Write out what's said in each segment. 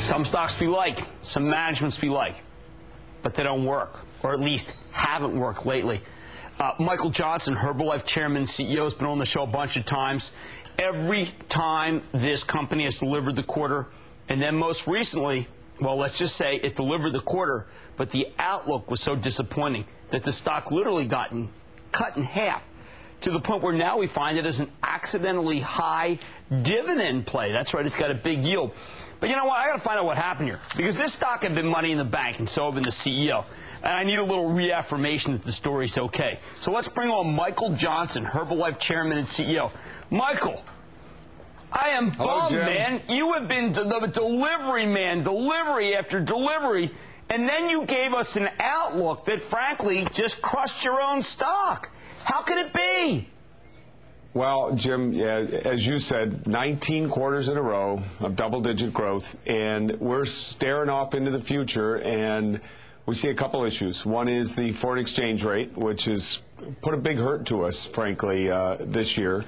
Some stocks we like, some managements we like, but they don't work, or at least haven't worked lately. Michael Johnson, Herbalife chairman and CEO, has been on the show a bunch of times. Every time this company has delivered the quarter, and then most recently, well, let's just say it delivered the quarter, but the outlook was so disappointing that the stock literally gotten cut in half, to the point where now we find it as an accidentally high dividend play. That's right, it's got a big yield. But you know what? I got to find out what happened here, because this stock had been money in the bank, and so had been the CEO. And I need a little reaffirmation that the story's okay. So let's bring on Michael Johnson, Herbalife chairman and CEO. Michael, I am bummed, man. You have been the delivery man, delivery after delivery, and then you gave us an outlook that, frankly, just crushed your own stock. How can it be? Well, Jim, as you said, 19 quarters in a row of double-digit growth, and we're staring off into the future, and we see a couple issues. One is the foreign exchange rate, which has put a big hurt to us, frankly, this year,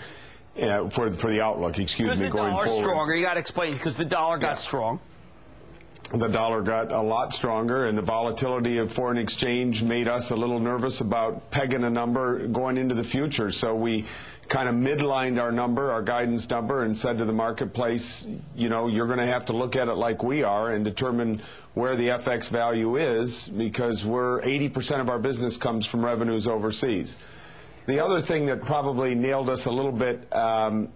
for the outlook, going forward. Because the dollar's stronger. You got to explain, because the dollar got strong. The dollar got a lot stronger, and the volatility of foreign exchange made us a little nervous about pegging a number going into the future. So we kind of midlined our number, our guidance number, and said to the marketplace, you know, you're going to have to look at it like we are and determine where the FX value is, because 80% of our business comes from revenues overseas. The other thing that probably nailed us a little bit, and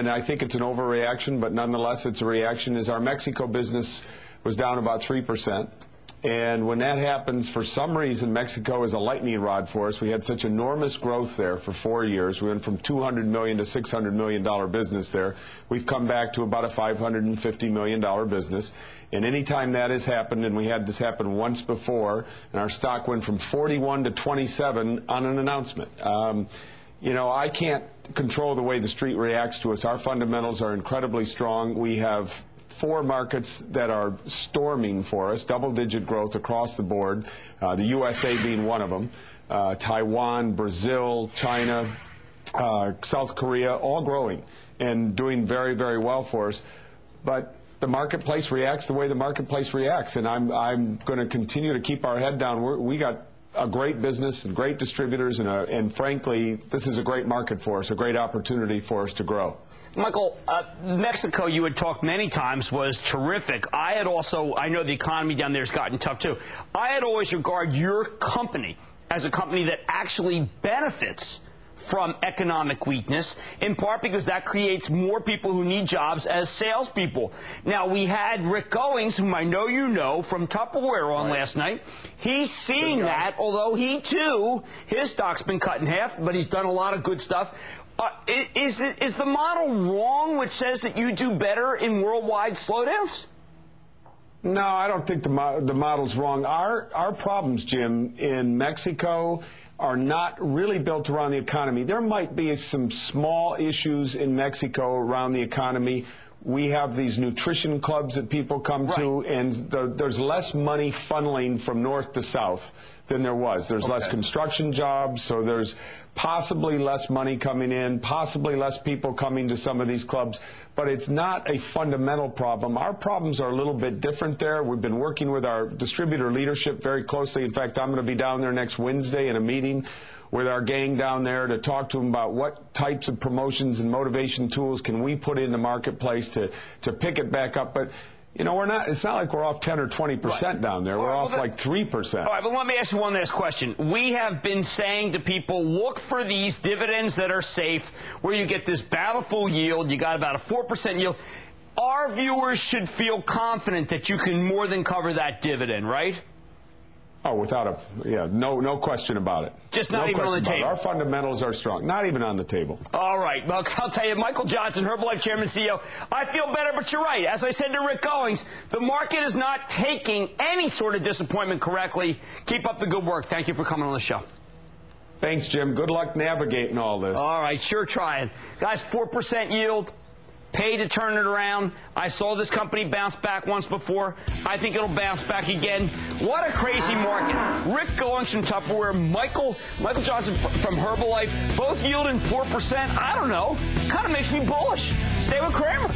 I think it's an overreaction, but nonetheless it's a reaction, is our Mexico business was down about 3%. And when that happens, for some reason, Mexico is a lightning rod for us. We had such enormous growth there for 4 years. We went from $200 million to $600 million business there. We've come back to about a $550 million business. And anytime that has happened, and we had this happen once before, and our stock went from 41 to 27 on an announcement. You know, I can't control the way the street reacts to us. Our fundamentals are incredibly strong. We have 4 markets that are storming for us, double-digit growth across the board, the USA being one of them, Taiwan, Brazil, China, South Korea, all growing and doing very, very well for us. But the marketplace reacts the way the marketplace reacts, and I'm going to continue to keep our head down. We got a great business and great distributors, and frankly, this is a great market for us, a great opportunity for us to grow. Michael, Mexico, you had talked many times, was terrific. I know the economy down there has gotten tough too. I had always regarded your company as a company that actually benefits from economic weakness, in part because that creates more people who need jobs as salespeople. Now, we had Rick Goings, whom I know you know, from Tupperware on last night. He's seeing that, although he too, his stock's been cut in half, but he's done a lot of good stuff. Is the model wrong, which says that you do better in worldwide slowdowns? No, I don't think the model's wrong. Our problems, Jim, in Mexico are not really built around the economy. There might be some small issues in Mexico around the economy. We have these nutrition clubs that people come to, and there's less money funneling from north to south than there was. There's less construction jobs, so there's possibly less money coming in, possibly less people coming to some of these clubs, but it's not a fundamental problem. Our problems are a little bit different there. We've been working with our distributor leadership very closely. In fact, I'm going to be down there next Wednesday in a meeting with our gang down there to talk to them about what types of promotions and motivation tools can we put in the marketplace to pick it back up. But you know, it's not like we're off 10 or 20% down there. We're off like 3%. All right, but let me ask you one last question. We have been saying to people, look for these dividends that are safe, where you get this bountiful yield. You got about a 4% yield. Our viewers should feel confident that you can more than cover that dividend, right? Oh, no question about it. Just not even on the table. Our fundamentals are strong. Not even on the table. All right. Well, I'll tell you, Michael Johnson, Herbalife chairman and CEO, I feel better, but you're right. As I said to Rick Goings, the market is not taking any sort of disappointment correctly. Keep up the good work. Thank you for coming on the show. Thanks, Jim. Good luck navigating all this. All right. Sure trying. Guys, 4% yield. Pay to turn it around. I saw this company bounce back once before. I think it'll bounce back again. What a crazy market. Rick Goings from Tupperware, Michael Johnson from Herbalife, both yielding 4%. I don't know. Kind of makes me bullish. Stay with Cramer.